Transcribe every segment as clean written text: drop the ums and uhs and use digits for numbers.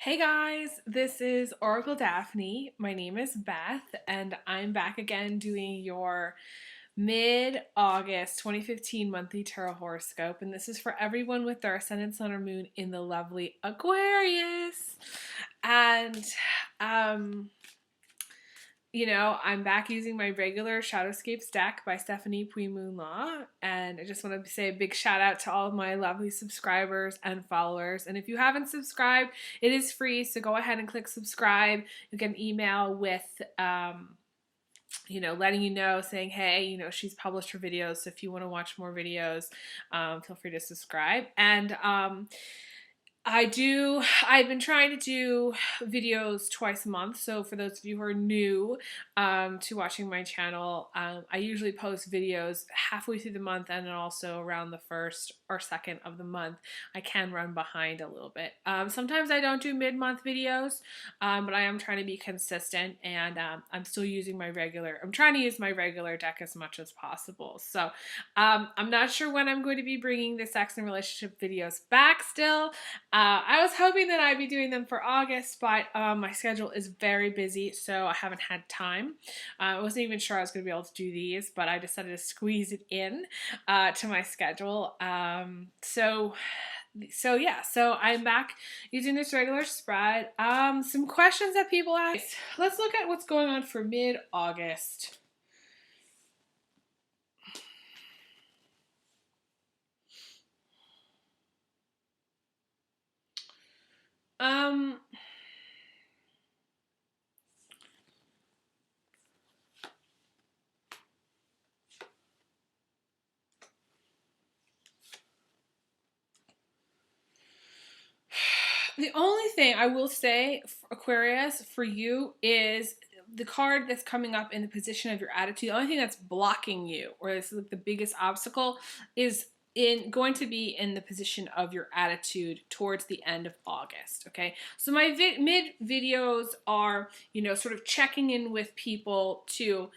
Hey guys, this is Oracle Daphne. My name is Beth, and I'm back again doing your mid-August 2015 monthly tarot horoscope. And this is for everyone with their ascendant, sun, or moon in the lovely Aquarius. And um, I'm back using my regular Shadowscapes deck by Stephanie Puy-Moon-Law, and I just want to say a big shout out to all of my lovely subscribers and followers. And if you haven't subscribed, it is free, so go ahead and click subscribe. You get an email with letting you know, saying, hey, she's published her videos, so if you want to watch more videos, feel free to subscribe. And I've been trying to do videos twice a month. So for those of you who are new to watching my channel, I usually post videos halfway through the month and then also around the first or second of the month. I can run behind a little bit. Sometimes I don't do mid-month videos, but I am trying to be consistent, and I'm trying to use my regular deck as much as possible. So I'm not sure when I'm going to be bringing the sex and relationship videos back still. I was hoping that I'd be doing them for August, but my schedule is very busy, so I haven't had time. I wasn't even sure I was going to be able to do these, but I decided to squeeze it in to my schedule. So I'm back using this regular spread. Some questions that people ask. Let's look at what's going on for mid-August. Um, The only thing I will say, Aquarius, for you is the card that's coming up in the position of your attitude. The only thing that's blocking you, or is like the biggest obstacle, is going to be in the position of your attitude towards the end of August. Okay, so my mid videos are sort of checking in with people to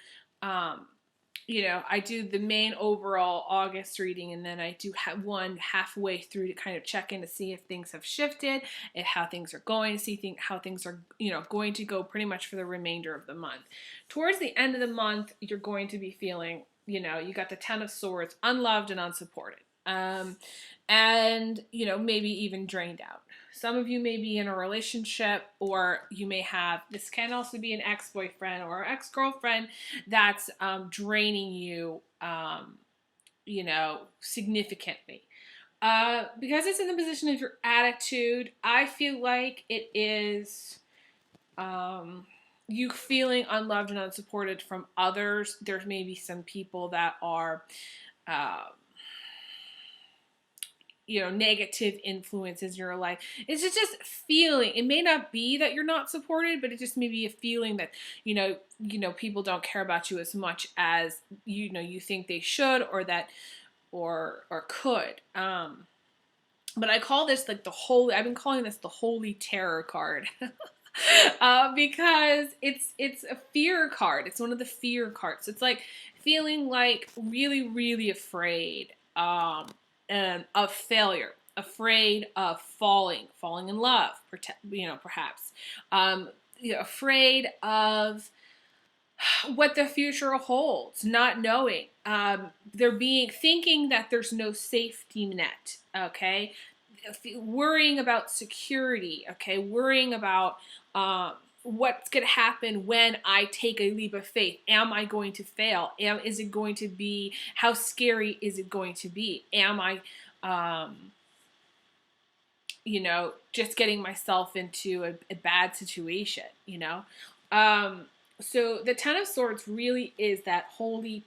I do the main overall August reading, and then I do one halfway through to kind of check in to see if things have shifted and how things are going, see how things are, going to go pretty much for the remainder of the month. Towards the end of the month, you're going to be feeling, you got the Ten of Swords, unloved and unsupported. And maybe even drained out. Some of you may be in a relationship, or you may have, this can also be an ex-boyfriend or ex-girlfriend that's draining you, significantly. Because it's in the position of your attitude, I feel like it is you feeling unloved and unsupported from others. There's maybe some people that are negative influences in your life. It's just feeling. It may not be that you're not supported, but it just may be a feeling that people don't care about you as much as you think they should, or that or could. But I call this like the holy. I've been calling this the holy terror card. Because it's a fear card. It's one of the fear cards. It's like feeling like really, really afraid of failure, afraid of falling in love, perhaps, afraid of what the future holds, not knowing, thinking that there's no safety net, okay, worrying about security, okay, worrying about what's going to happen when I take a leap of faith. Am I going to fail? Is it going to be, how scary is it going to be? Am I, just getting myself into a bad situation, So the Ten of Swords really is that holy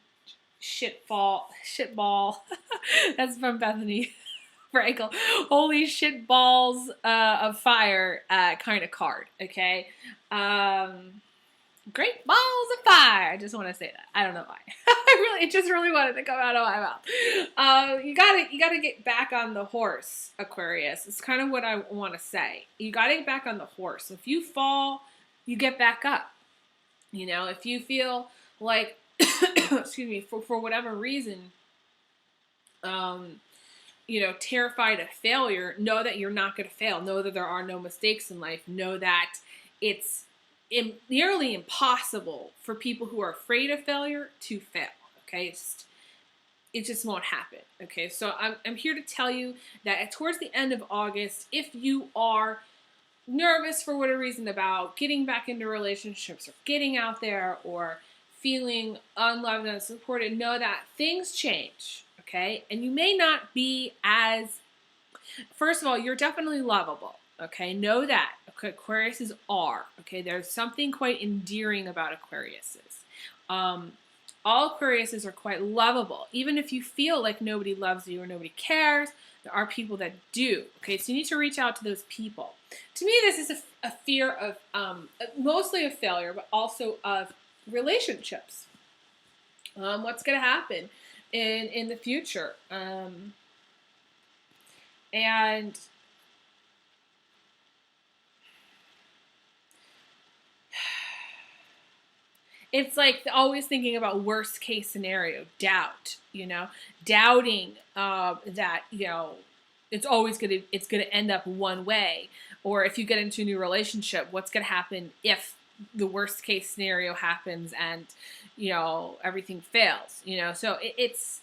shitball. That's from Bethany Frankel. Holy shit balls of fire kind of card. Okay. Great balls of fire. I just want to say that. I don't know why. It just really wanted to come out of my mouth. You gotta get back on the horse, Aquarius. It's kind of what I want to say. You gotta get back on the horse. If you fall, you get back up. If you feel like, excuse me, for whatever reason, terrified of failure, know that you're not going to fail. Know that there are no mistakes in life. Know that it's nearly impossible for people who are afraid of failure to fail. Okay, it just won't happen. Okay, so I'm here to tell you that towards the end of August, if you are nervous for whatever reason about getting back into relationships or getting out there or feeling unloved and unsupported, know that things change. Okay, and you may not be as, first of all, you're definitely lovable. Okay, know that. Okay, Aquariuses are. Okay, there's something quite endearing about Aquariuses. All Aquariuses are quite lovable. Even if you feel like nobody loves you or nobody cares, there are people that do. Okay, so you need to reach out to those people. To me, this is a fear of, mostly of failure, but also of relationships. What's going to happen in the future? And it's like always thinking about worst case scenario, doubt, doubting that, it's gonna end up one way. Or if you get into a new relationship, what's gonna happen if the worst case scenario happens and, everything fails, So it's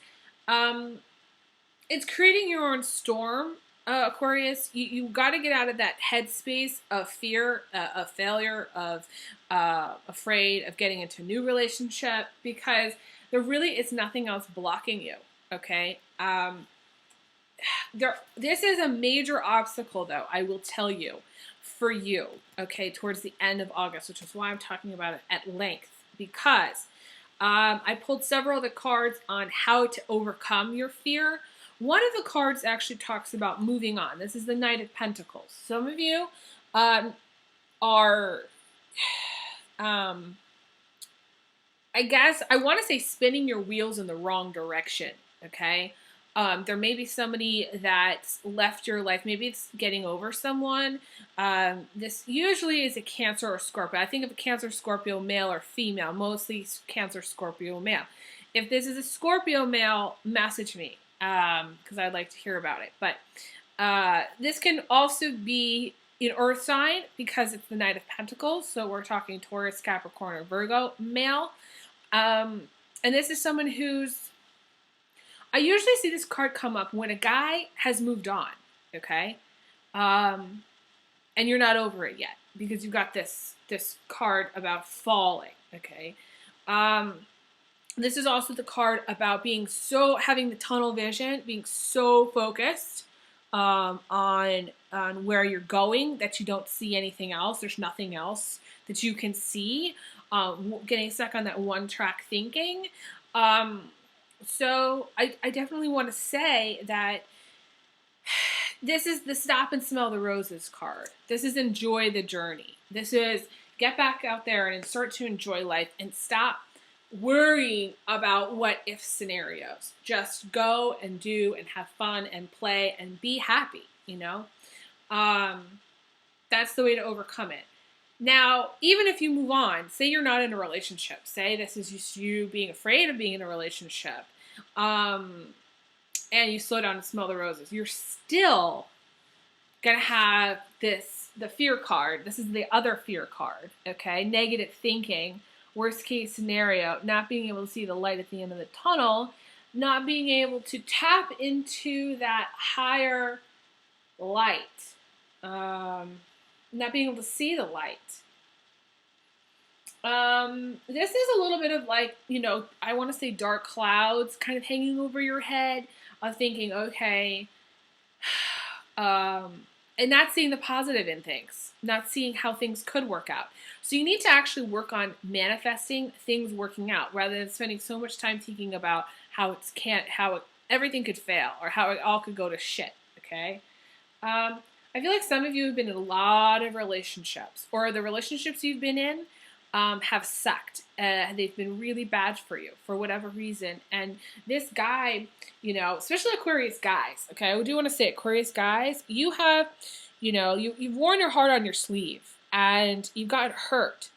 creating your own storm, Aquarius. You got to get out of that headspace of fear, of failure, of afraid of getting into a new relationship, because there really is nothing else blocking you. Okay. This is a major obstacle, though, I will tell you, for you. Okay, towards the end of August, which is why I'm talking about it at length, because I pulled several of the cards on how to overcome your fear. One of the cards actually talks about moving on. This is the Knight of Pentacles. Some of you are, I guess, I want to say spinning your wheels in the wrong direction, okay? There may be somebody that's left your life. Maybe it's getting over someone. This usually is a Cancer or Scorpio. I think of a Cancer, Scorpio, male or female, mostly Cancer, Scorpio, male. If this is a Scorpio male, message me, because I'd like to hear about it. But this can also be an earth sign because it's the Knight of Pentacles. So we're talking Taurus, Capricorn, or Virgo male. And this is someone who's, I usually see this card come up when a guy has moved on, okay? And you're not over it yet because you've got this card about falling, okay? This is also the card about having the tunnel vision, being so focused on where you're going that you don't see anything else. There's nothing else that you can see. Getting stuck on that one-track thinking. So I definitely want to say that this is the stop and smell the roses card. This is enjoy the journey. This is get back out there and start to enjoy life and stop worrying about what if scenarios. Just go and do and have fun and play and be happy, That's the way to overcome it. Now, even if you move on, say you're not in a relationship, say this is just you being afraid of being in a relationship, and you slow down and smell the roses, you're still going to have the fear card. This is the other fear card, okay? Negative thinking, worst case scenario, not being able to see the light at the end of the tunnel, not being able to tap into that higher light, not being able to see the light. This is a little bit of like, I want to say dark clouds kind of hanging over your head of thinking, okay, and not seeing the positive in things, not seeing how things could work out. So you need to actually work on manifesting things working out rather than spending so much time thinking about how everything could fail or how it all could go to shit, okay? I feel like some of you have been in a lot of relationships, or the relationships you've been in have sucked. They've been really bad for you for whatever reason. And this guy, especially Aquarius guys, okay, I do want to say Aquarius guys, you have, you've worn your heart on your sleeve and you've gotten hurt.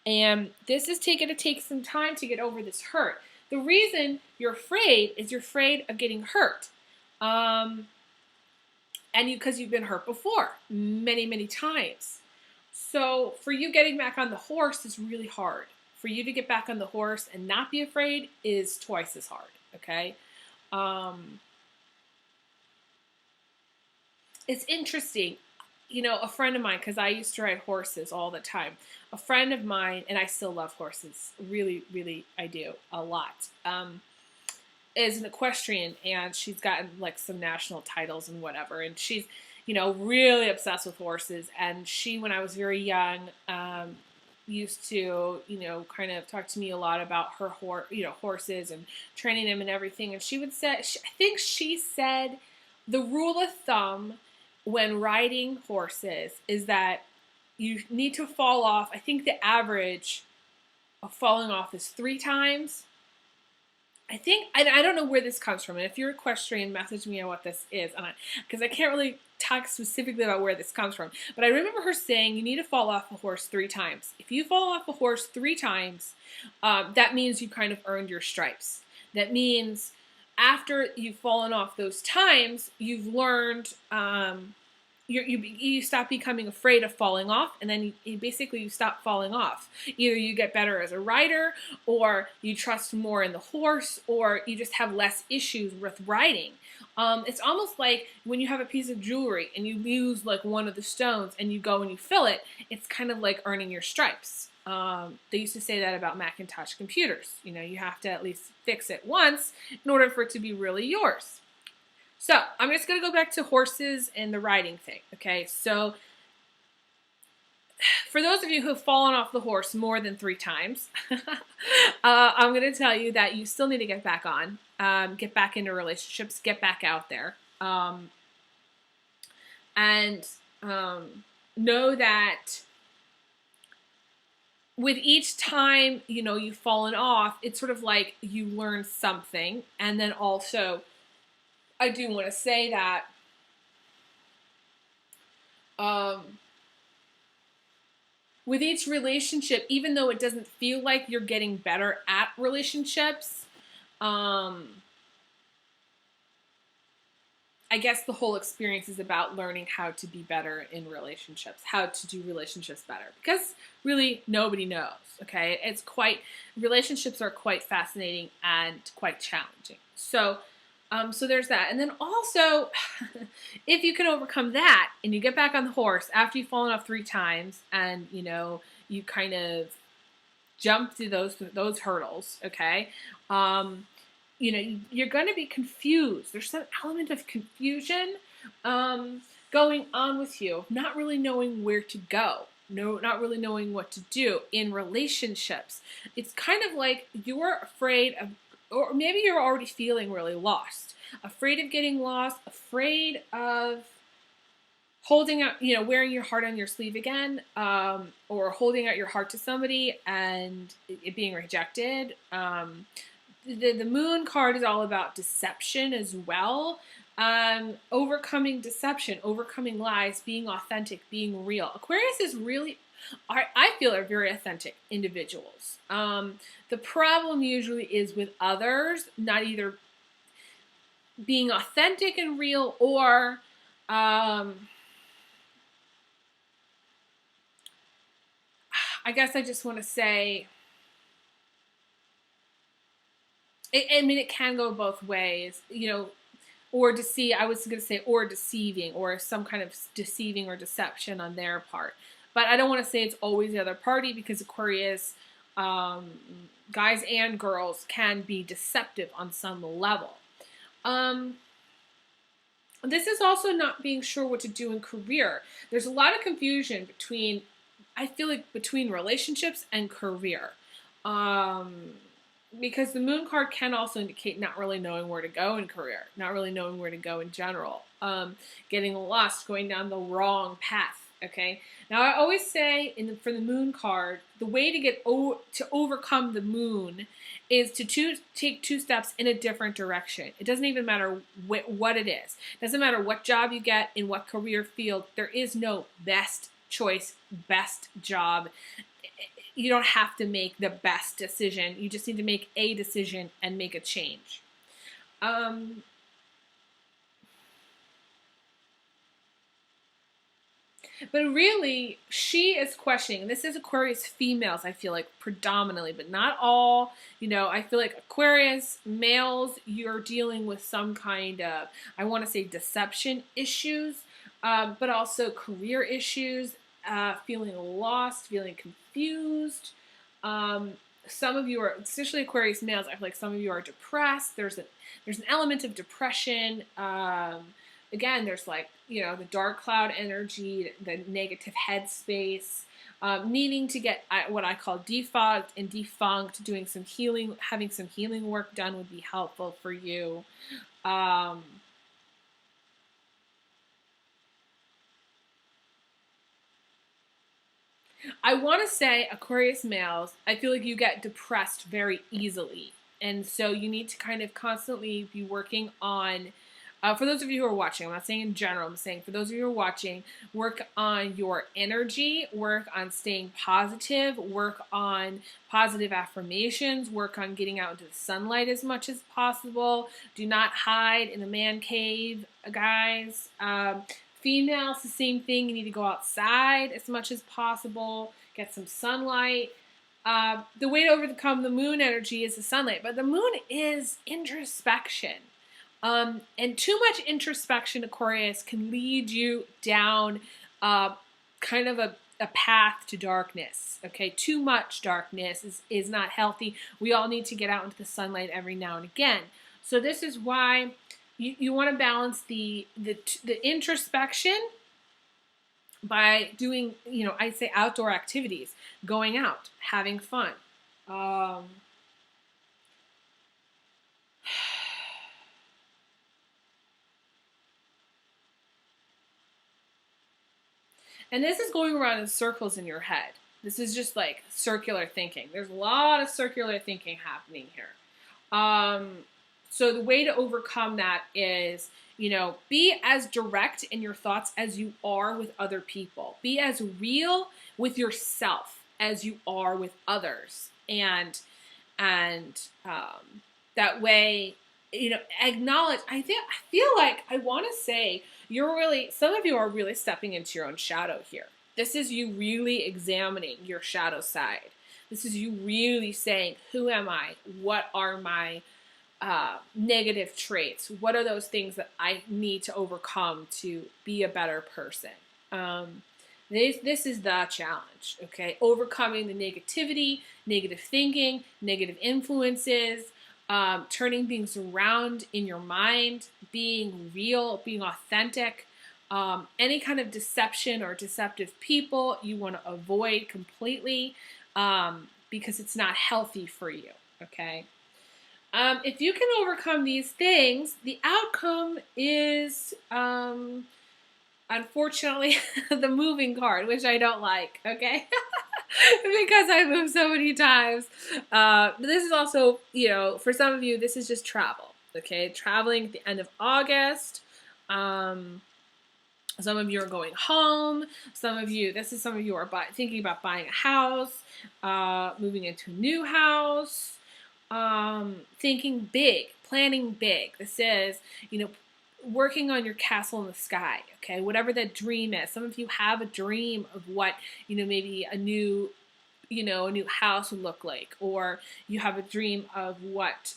And this is going to take some time to get over this hurt. The reason you're afraid is you're afraid of getting hurt. And because you've been hurt before many, many times. So for you, getting back on the horse is really hard. For you to get back on the horse and not be afraid is twice as hard, okay? It's interesting. You know, a friend of mine, because I used to ride horses all the time, a friend of mine, and I still love horses, really, really, I do, a lot, is an equestrian, and she's gotten like some national titles and whatever, and she's, you know, really obsessed with horses. And she, when I was very young, used to, you know, kind of talk to me a lot about her horses and training them and everything. And she would say, I think she said, the rule of thumb when riding horses is that you need to fall off. I think the average of falling off is 3 times. I think, I don't know where this comes from, and if you're equestrian, message me on what this is, because I can't really talk specifically about where this comes from. But I remember her saying you need to fall off a horse 3 times. If you fall off a horse 3 times, that means you kind of earned your stripes. That means after you've fallen off those times, you've learned, you stop becoming afraid of falling off, and then you stop falling off. Either you get better as a rider, or you trust more in the horse, or you just have less issues with riding. It's almost like when you have a piece of jewelry and you lose like one of the stones and you go and you fill it, it's kind of like earning your stripes. They used to say that about Macintosh computers. You know, you have to at least fix it once in order for it to be really yours. So I'm just going to go back to horses and the riding thing, okay? So for those of you who have fallen off the horse more than 3 times, I'm going to tell you that you still need to get back on, get back into relationships, get back out there, and know that with each time, you know, you've fallen off, it's sort of like you learn something. And then also, I do want to say that with each relationship, even though it doesn't feel like you're getting better at relationships, I guess the whole experience is about learning how to be better in relationships, how to do relationships better, because really nobody knows, okay? Relationships are quite fascinating and quite challenging. So there's that. And then also, if you can overcome that and you get back on the horse after you've fallen off 3 times and, you know, you kind of jump through those hurdles, okay? You know, you're going to be confused. There's some element of confusion going on with you, not really knowing where to go, not really knowing what to do in relationships. It's kind of like you're afraid of, or maybe you're already feeling really lost, afraid of getting lost, afraid of holding out, you know, wearing your heart on your sleeve again, or holding out your heart to somebody and it being rejected. The moon card is all about deception as well. Overcoming deception, overcoming lies, being authentic, being real. Aquarius is really, I feel, are very authentic individuals. The problem usually is with others not either being authentic and real, or I guess I just want to say, I mean, it can go both ways, you know, or I was going to say, or deceiving, or some kind of deceiving or deception on their part. But I don't want to say it's always the other party, because Aquarius, guys and girls, can be deceptive on some level. This is also not being sure what to do in career. There's a lot of confusion I feel like between relationships and career. Because the moon card can also indicate not really knowing where to go in career, not really knowing where to go in general, getting lost, going down the wrong path. Okay. Now I always say for the moon card, the way to overcome the moon is to take 2 steps in a different direction. It doesn't even matter what it is. It doesn't matter what job you get in what career field. There is no best choice, best job. You don't have to make the best decision. You just need to make a decision and make a change. But really, she is questioning. This is Aquarius females, I feel like, predominantly, but not all. You know, I feel like Aquarius males, you're dealing with some kind of, I want to say, deception issues, but also career issues, feeling lost, feeling confused. Um, some of you are, especially Aquarius males, I feel like some of you are depressed. There's an element of depression. Again, there's like, you know, the dark cloud energy, the negative headspace, needing to get what I call defogged and defunct, doing some healing, having some healing work done would be helpful for you. I want to say Aquarius males, I feel like you get depressed very easily. And so you need to kind of constantly be working on, for those of you who are watching, I'm not saying in general, I'm saying for those of you who are watching, work on your energy, work on staying positive, work on positive affirmations, work on getting out into the sunlight as much as possible. Do not hide in the man cave, guys. Females, the same thing. You need to go outside as much as possible, get some sunlight. The way to overcome the moon energy is the sunlight, but the moon is introspection. And too much introspection, Aquarius, can lead you down kind of a path to darkness. Okay, too much darkness is not healthy. We all need to get out into the sunlight every now and again. So this is why you want to balance the introspection by doing, you know, I'd say outdoor activities, going out, having fun. And this is going around in circles in your head. This is just like circular thinking. There's a lot of circular thinking happening here. So the way to overcome that is, you know, be as direct in your thoughts as you are with other people. Be as real with yourself as you are with others. And that way, you know, acknowledge. I feel like I want to say you're really, some of you are really stepping into your own shadow here. This is you really examining your shadow side. This is you really saying, who am I? What are my negative traits? What are those things that I need to overcome to be a better person? This is the challenge, okay? Overcoming the negativity, negative thinking, negative influences, turning things around in your mind, being real, being authentic. Any kind of deception or deceptive people you want to avoid completely because it's not healthy for you, okay? If you can overcome these things, the outcome is, unfortunately, the moving card, which I don't like, okay? Because I moved so many times. But this is also, you know, for some of you, this is just travel, okay? Traveling at the end of August. Some of you are going home. Some of you are thinking about buying a house, moving into a new house. Thinking big, planning big. This is, you know, working on your castle in the sky, okay? Whatever that dream is. Some of you have a dream of what, you know, maybe a new house would look like, or you have a dream of what,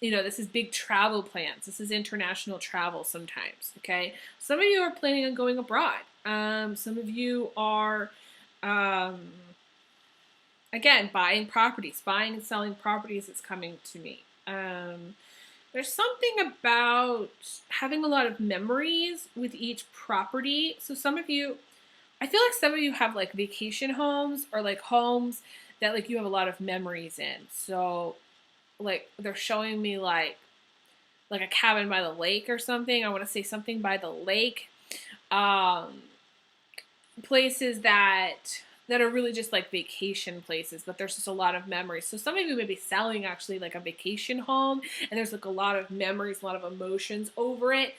you know, this is big travel plans. This is international travel sometimes, okay? Some of you are planning on going abroad. Some of you are, again, buying properties, buying and selling properties is coming to me. There's something about having a lot of memories with each property. So some of you, I feel like some of you have like vacation homes or like homes that like you have a lot of memories in. So like they're showing me like a cabin by the lake or something. I want to say something by the lake. Places that are really just like vacation places, but there's just a lot of memories. So some of you may be selling actually like a vacation home, and there's like a lot of memories, a lot of emotions over it.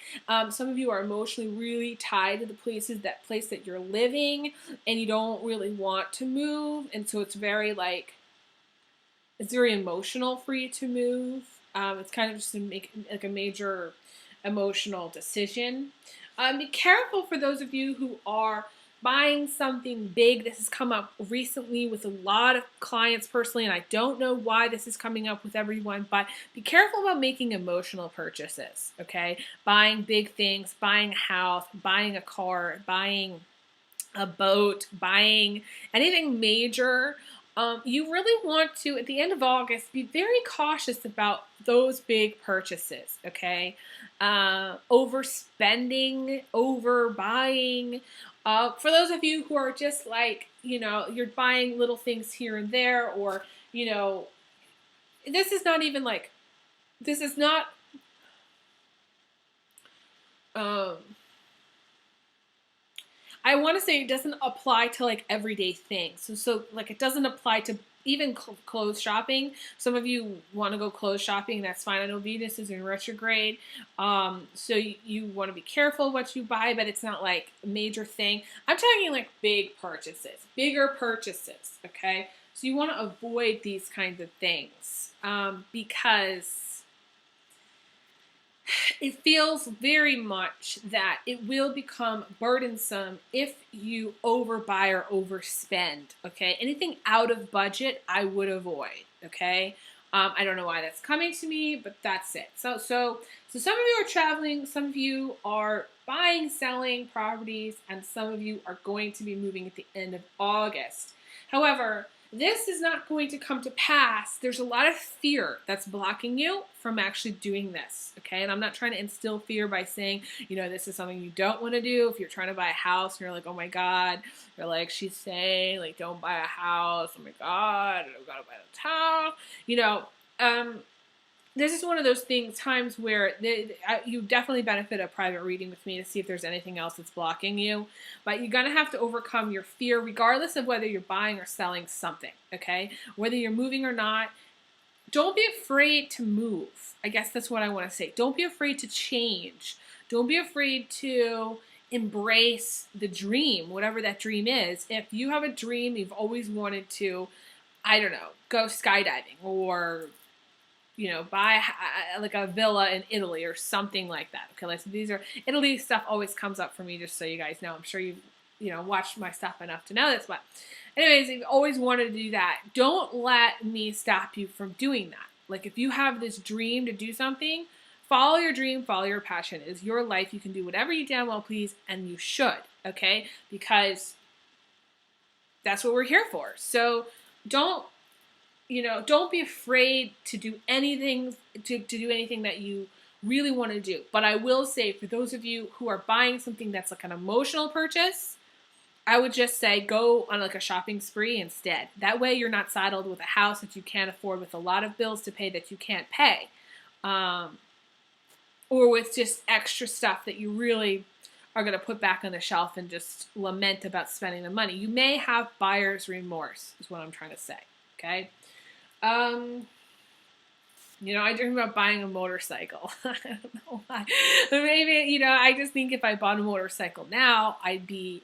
Some of you are emotionally really tied to the place that you're living, and you don't really want to move, and so it's very emotional for you to move. It's kind of just to make like a major emotional decision. Be careful for those of you who are buying something big. This has come up recently with a lot of clients personally, and I don't know why this is coming up with everyone, but be careful about making emotional purchases, okay? Buying big things, buying a house, buying a car, buying a boat, buying anything major. You really want to, at the end of August, be very cautious about those big purchases, okay? Overspending, overbuying. For those of you who are just like, you're buying little things here and there, or, this is not even like, this is not, I want to say it doesn't apply to like everyday things. So like it doesn't apply to even clothes shopping. Some of you want to go clothes shopping. That's fine. I know Venus is in retrograde. So you want to be careful what you buy, but it's not like a major thing. I'm talking like big purchases, bigger purchases. Okay. So you want to avoid these kinds of things because it feels very much that it will become burdensome if you overbuy or overspend, okay? Anything out of budget, I would avoid, okay? I don't know why that's coming to me, but that's it. So some of you are traveling, some of you are buying, selling properties, and some of you are going to be moving at the end of August. However, this is not going to come to pass. There's a lot of fear that's blocking you from actually doing this, okay? And I'm not trying to instill fear by saying, this is something you don't want to do. If you're trying to buy a house and you're like, oh my God, you're like, she's saying, like, don't buy a house. Oh my God, I've got to buy the town. This is one of those times where you definitely benefit a private reading with me to see if there's anything else that's blocking you. But you're going to have to overcome your fear regardless of whether you're buying or selling something, okay? Whether you're moving or not, don't be afraid to move. I guess that's what I want to say. Don't be afraid to change. Don't be afraid to embrace the dream, whatever that dream is. If you have a dream, you've always wanted to, I don't know, go skydiving or buy like a villa in Italy or something like that. Okay, like so these are Italy stuff always comes up for me, just so you guys know. I'm sure you've watched my stuff enough to know this, but anyways, if you've always wanted to do that, don't let me stop you from doing that. Like if you have this dream to do something, follow your dream, follow your passion. It's your life. You can do whatever you damn well please, and you should, okay? Because that's what we're here for. So don't be afraid to do anything that you really want to do. But I will say, for those of you who are buying something that's like an emotional purchase, I would just say go on like a shopping spree instead. That way you're not saddled with a house that you can't afford, with a lot of bills to pay that you can't pay. Or with just extra stuff that you really are going to put back on the shelf and just lament about spending the money. You may have buyer's remorse, is what I'm trying to say, okay? I dream about buying a motorcycle. I don't know why. But maybe, I just think if I bought a motorcycle now, I'd be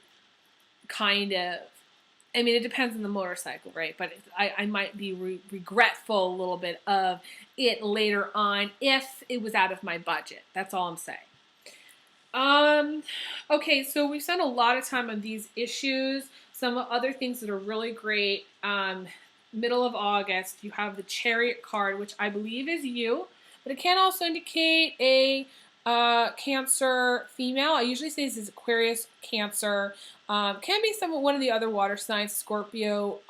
it depends on the motorcycle, right? But I might be regretful a little bit of it later on if it was out of my budget. That's all I'm saying. Okay, so we've spent a lot of time on these issues. Some other things that are really great. Middle of August, you have the Chariot card, which I believe is you, but it can also indicate a Cancer female. I usually say this is Aquarius, Cancer. Can be one of the other water signs, Scorpio,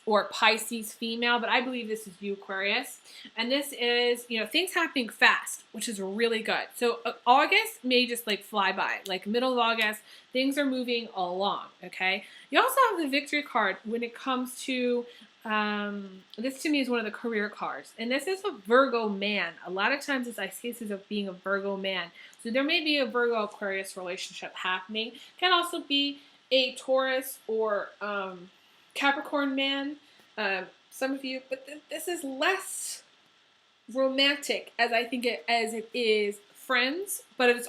or Pisces female, but I believe this is you, Aquarius. And this is, things happening fast, which is really good. So August may just like fly by, like middle of August, things are moving along, okay? You also have the Victory card when it comes to, this to me is one of the career cards. And this is a Virgo man. A lot of times it's cases of being a Virgo man. So there may be a Virgo Aquarius relationship happening. Can also be a Taurus or Capricorn man. Some of you, but this is less romantic as it is friends, but it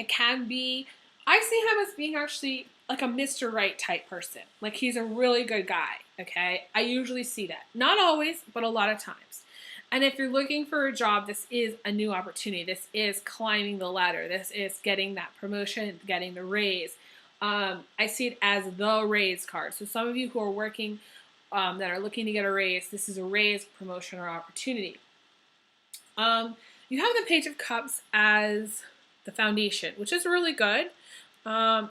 can be, I see him as being actually like a Mr. Right type person. Like he's a really good guy, okay? I usually see that. Not always, but a lot of times. And if you're looking for a job, this is a new opportunity. This is climbing the ladder. This is getting that promotion, getting the raise. I see it as the raise card. So some of you who are working that are looking to get a raise, this is a raise, promotion, or opportunity. You have the Page of Cups as the foundation, which is really good.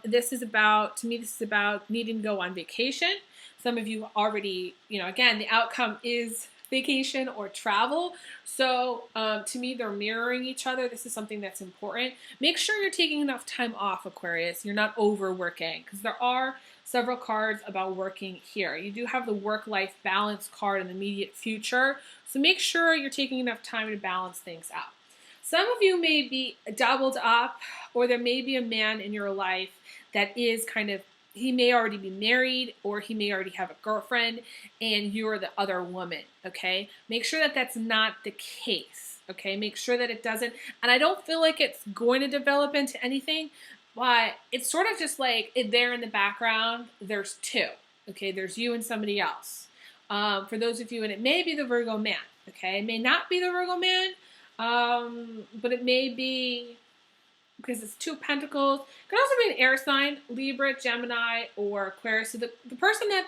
This is about, to me, this is about needing to go on vacation. Some of you already, again, the outcome is vacation or travel. So to me, they're mirroring each other. This is something that's important. Make sure you're taking enough time off, Aquarius. You're not overworking, because there are several cards about working here. You do have the work-life balance card in the immediate future. So make sure you're taking enough time to balance things out. Some of you may be doubled up, or there may be a man in your life that is kind of, he may already be married, or he may already have a girlfriend, and you're the other woman, okay? Make sure that that's not the case, okay? Make sure that it doesn't, and I don't feel like it's going to develop into anything, but it's sort of just like there in the background, there's two, okay? There's you and somebody else. For those of you, and it may be the Virgo man, okay? It may not be the Virgo man, but it may be, because it's two pentacles. It could also be an air sign, Libra, Gemini, or Aquarius. So the person that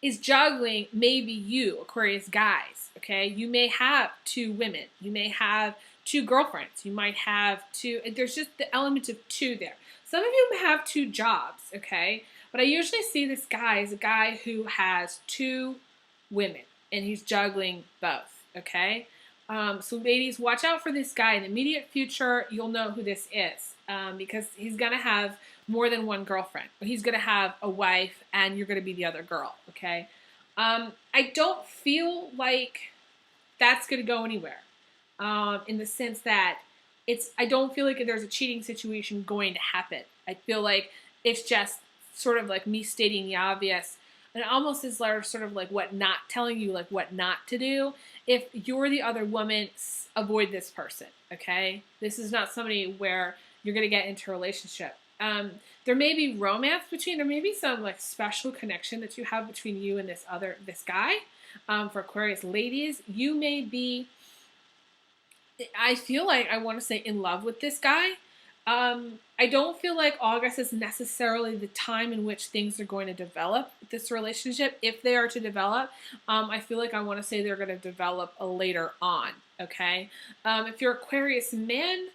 is juggling may be you, Aquarius guys, okay? You may have two women. You may have two girlfriends. You might have two, there's just the element of two there. Some of you have two jobs, okay? But I usually see this guy as a guy who has two women, and he's juggling both, okay? So ladies, watch out for this guy. In the immediate future, you'll know who this is, because he's going to have more than one girlfriend. He's going to have a wife, and you're going to be the other girl, okay? I don't feel like that's going to go anywhere, in the sense that I don't feel like there's a cheating situation going to happen. I feel like it's just sort of like me stating the obvious. And it almost is sort of like telling you like what not to do. If you're the other woman, avoid this person, okay? This is not somebody where you're going to get into a relationship. There may be romance there may be some like special connection that you have between you and this guy. For Aquarius ladies, you may be, I feel like I want to say in love with this guy. I don't feel like August is necessarily the time in which things are going to develop this relationship. If they are to develop, I feel like I want to say they're going to develop later on, okay? If you're Aquarius man,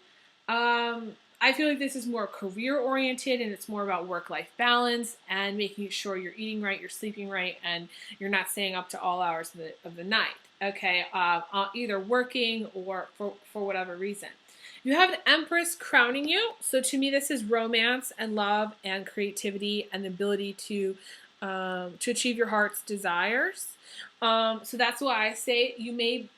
I feel like this is more career-oriented, and it's more about work-life balance and making sure you're eating right, you're sleeping right, and you're not staying up to all hours of the night, okay? Either working or for whatever reason. You have the Empress crowning you. So to me, this is romance and love and creativity and the ability to achieve your heart's desires. So that's why I say you may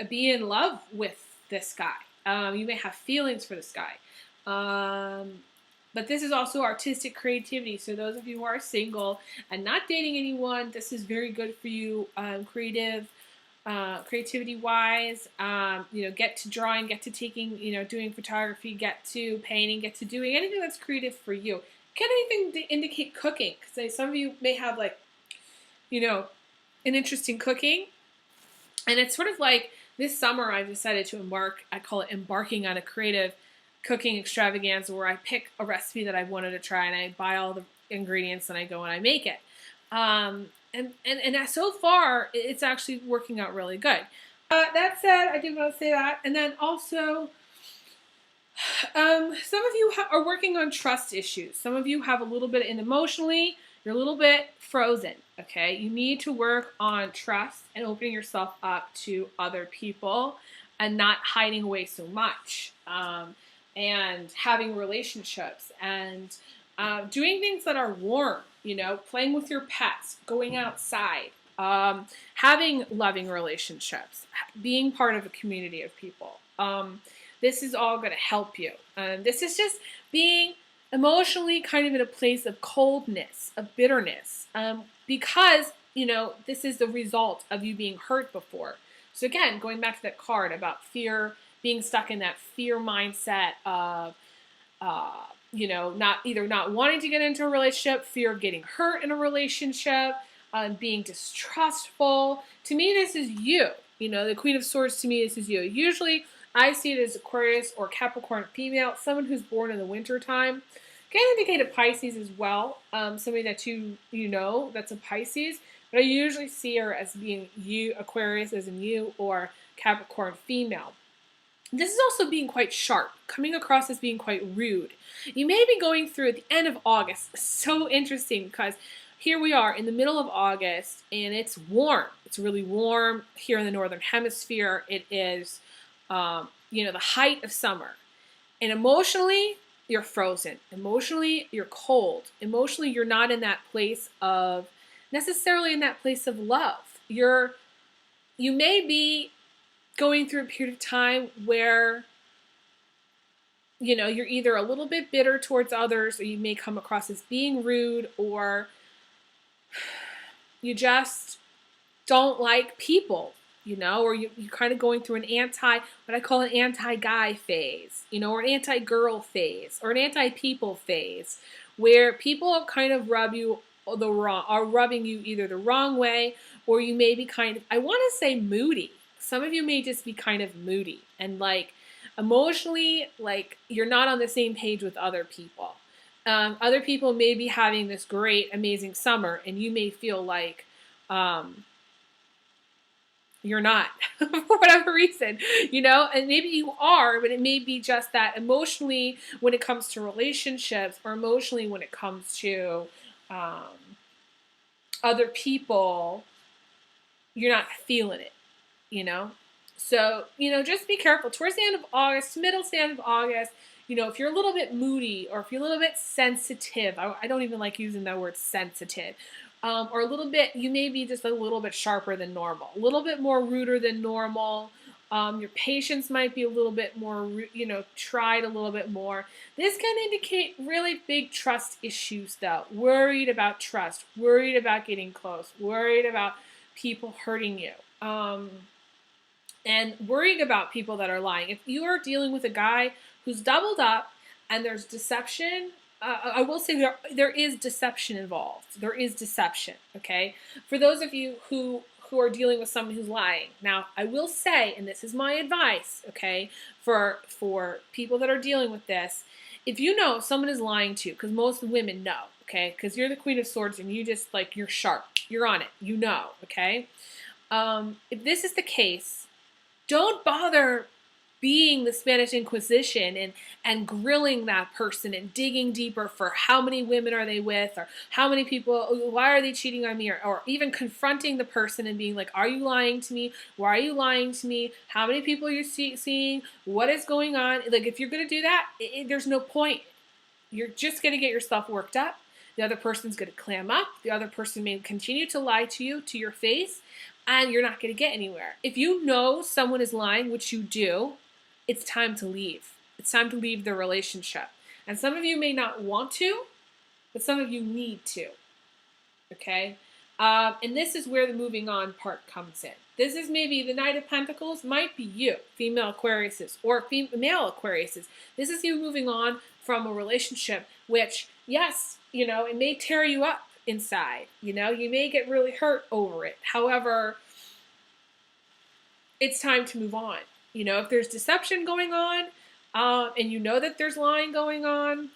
be in love with this guy. You may have feelings for this guy. But this is also artistic creativity. So those of you who are single and not dating anyone, this is very good for you, creativity wise, get to drawing, get to taking, doing photography, get to painting, get to doing anything that's creative for you. Can anything to indicate cooking? Because some of you may have like, an interesting cooking. And it's sort of like this summer I've decided to I call it embarking on a creative cooking extravaganza, where I pick a recipe that I've wanted to try and I buy all the ingredients and I go and I make it. And so far, it's actually working out really good. That said, I did want to say that. And then also, some of you are working on trust issues. Some of you have a little bit, and emotionally, you're a little bit frozen, okay? You need to work on trust and opening yourself up to other people and not hiding away so much. And having relationships and doing things that are warm, playing with your pets, going outside, having loving relationships, being part of a community of people. This is all going to help you. This is just being emotionally kind of in a place of coldness, of bitterness, because, this is the result of you being hurt before. So again, going back to that card about fear, being stuck in that fear mindset of, not wanting to get into a relationship, fear of getting hurt in a relationship, being distrustful. To me, this is you. You know, the Queen of Swords to me, this is you. Usually, I see it as Aquarius or Capricorn female, someone who's born in the winter time. Can indicate a Pisces as well, somebody that you know that's a Pisces. But I usually see her as being you, Aquarius as in you, or Capricorn female. This is also being quite sharp, coming across as being quite rude. You may be going through at the end of August. So interesting because here we are in the middle of August and it's warm. It's really warm here in the Northern Hemisphere. It is, you know, the height of summer. And emotionally, you're frozen. Emotionally, you're cold. Emotionally, you're not in that place of, necessarily in that place of love. You may be going through a period of time where, you know, you're either a little bit bitter towards others, or you may come across as being rude, or you just don't like people, you know, or you're kind of going through what I call an anti-guy phase, you know, or an anti-girl phase, or an anti-people phase, where people kind of rubbing you either the wrong way, or you may be kind of, I want to say moody. Some of you may just be kind of moody and like emotionally, like you're not on the same page with other people. Other people may be having this great, amazing summer, and you may feel like you're not for whatever reason, you know, and maybe you are, but it may be just that emotionally when it comes to relationships, or emotionally when it comes to other people, you're not feeling it, you know. So, you know, just be careful towards the end of August, middle to the end of August. You know, if you're a little bit moody, or if you're a little bit sensitive, I don't even like using that word sensitive, or a little bit, you may be just a little bit sharper than normal, a little bit more ruder than normal. Your patience might be a little bit more, you know, tried a little bit more. This can indicate really big trust issues though. Worried about trust, worried about getting close, worried about people hurting you. And worrying about people that are lying. If you are dealing with a guy who's doubled up and there's deception, I will say there is deception involved. There is deception, okay? For those of you who are dealing with someone who's lying. Now, I will say, and this is my advice, okay, for people that are dealing with this, if you know someone is lying to you, because most women know, okay, because you're the Queen of Swords and you just, like, you're sharp. You're on it. You know, okay? If this is the case, don't bother being the Spanish Inquisition and grilling that person and digging deeper for how many women are they with, or how many people, why are they cheating on me, or even confronting the person and being like, are you lying to me? Why are you lying to me? How many people are you seeing? What is going on? Like, if you're going to do that, there's no point. You're just going to get yourself worked up. The other person's going to clam up. The other person may continue to lie to you, to your face, and you're not going to get anywhere. If you know someone is lying, which you do, it's time to leave. It's time to leave the relationship. And some of you may not want to, but some of you need to. Okay? And this is where the moving on part comes in. This is maybe the Knight of Pentacles, might be you, female Aquariuses, or male Aquariuses. This is you moving on from a relationship which, yes, you know, it may tear you up inside. You know, you may get really hurt over it. However, it's time to move on. You know, if there's deception going on, and you know that there's lying going on,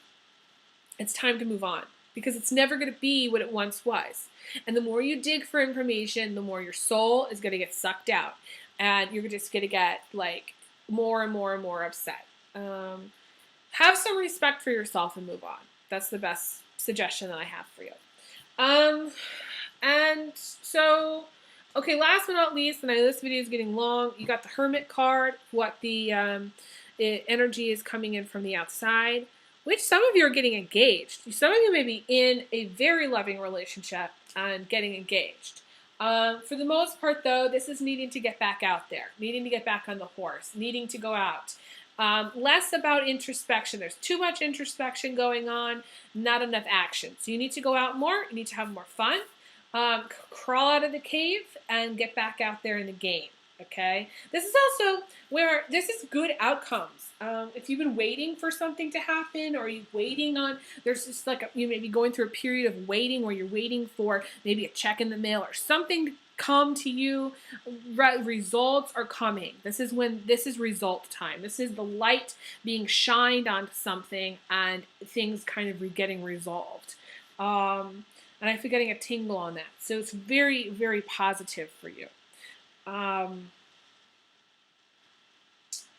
it's time to move on, because it's never going to be what it once was. And the more you dig for information, the more your soul is going to get sucked out, and you're just going to get like more and more and more upset. Have some respect for yourself and move on. That's the best suggestion that I have for you. And so, okay, last but not least, and I know this video is getting long, you got the Hermit card, what the energy is coming in from the outside, which some of you are getting engaged. Some of you may be in a very loving relationship and getting engaged. For the most part, though, this is needing to get back out there, needing to get back on the horse, needing to go out. Less about introspection. There's too much introspection going on, not enough action. So you need to go out more. You need to have more fun. Crawl out of the cave and get back out there in the game. Okay? This is also where this is good outcomes. If you've been waiting for something to happen, or you're waiting on, there's just like you may be going through a period of waiting where you're waiting for maybe a check in the mail or something come to you. Results are coming. This is result time. This is the light being shined onto something and things kind of getting resolved. And I'm getting a tingle on that. So it's very, very positive for you.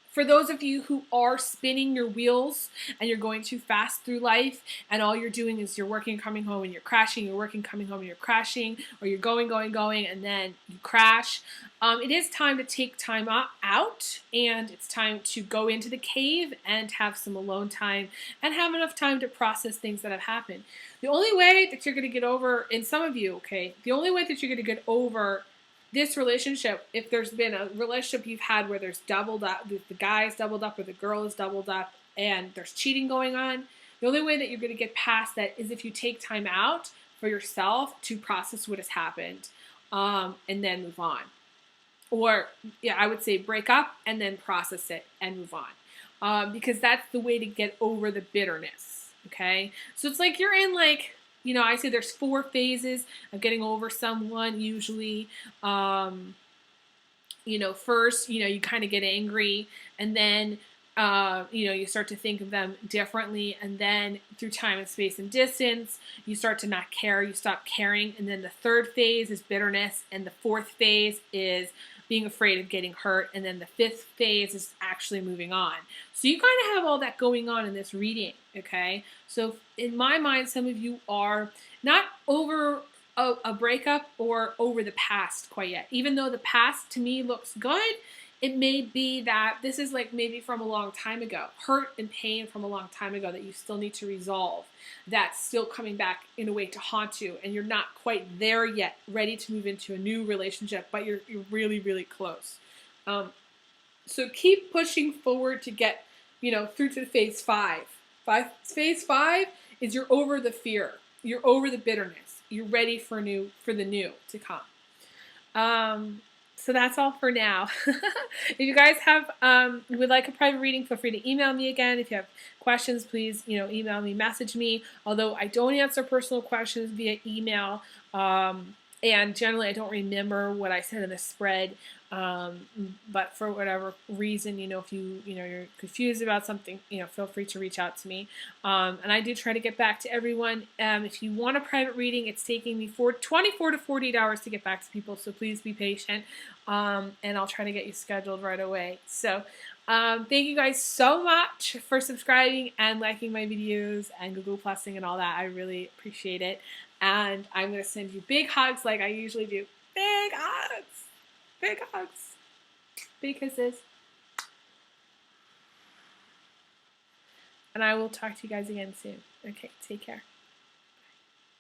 For those of you who are spinning your wheels and you're going too fast through life and all you're doing is you're working, coming home and you're crashing, you're working, coming home and you're crashing, or you're going, and then you crash, it is time to take time out, and it's time to go into the cave and have some alone time and have enough time to process things that have happened. The only way that you're going to get over, in some of you, okay, the only way that you're going to get over this relationship, if there's been a relationship you've had where there's doubled up, the guy's doubled up or the girl is doubled up and there's cheating going on, the only way that you're going to get past that is if you take time out for yourself to process what has happened, and then move on. Or, yeah, I would say break up and then process it and move on. Because that's the way to get over the bitterness, okay? So it's like you're in I say there's 4 phases of getting over someone usually. First, you kind of get angry, and then, you start to think of them differently, and then through time and space and distance, you start to not care, you stop caring, and then the 3rd phase is bitterness, and the 4th phase is being afraid of getting hurt, and then the 5th phase is actually moving on. So you kind of have all that going on in this reading, okay? So in my mind, some of you are not over a breakup or over the past quite yet. Even though the past to me looks good, it may be that this is maybe from a long time ago, hurt and pain from a long time ago that you still need to resolve, that's still coming back in a way to haunt you, and you're not quite there yet, ready to move into a new relationship, but you're really, really close. So keep pushing forward to get, through to phase 5. Phase 5 is you're over the fear, you're over the bitterness, you're ready for the new to come. So that's all for now. If you guys would like a private reading, feel free to email me again. If you have questions, please, email me, message me. Although I don't answer personal questions via email, and generally I don't remember what I said in the spread. But for whatever reason, if you're confused about something, feel free to reach out to me. And I do try to get back to everyone. If you want a private reading, it's taking me 24 to 48 hours to get back to people, so please be patient. And I'll try to get you scheduled right away. So thank you guys so much for subscribing and liking my videos and Google Plusing and all that. I really appreciate it. And I'm going to send you big hugs like I usually do. Big hugs! Big hugs. Big kisses. And I will talk to you guys again soon. Okay, take care.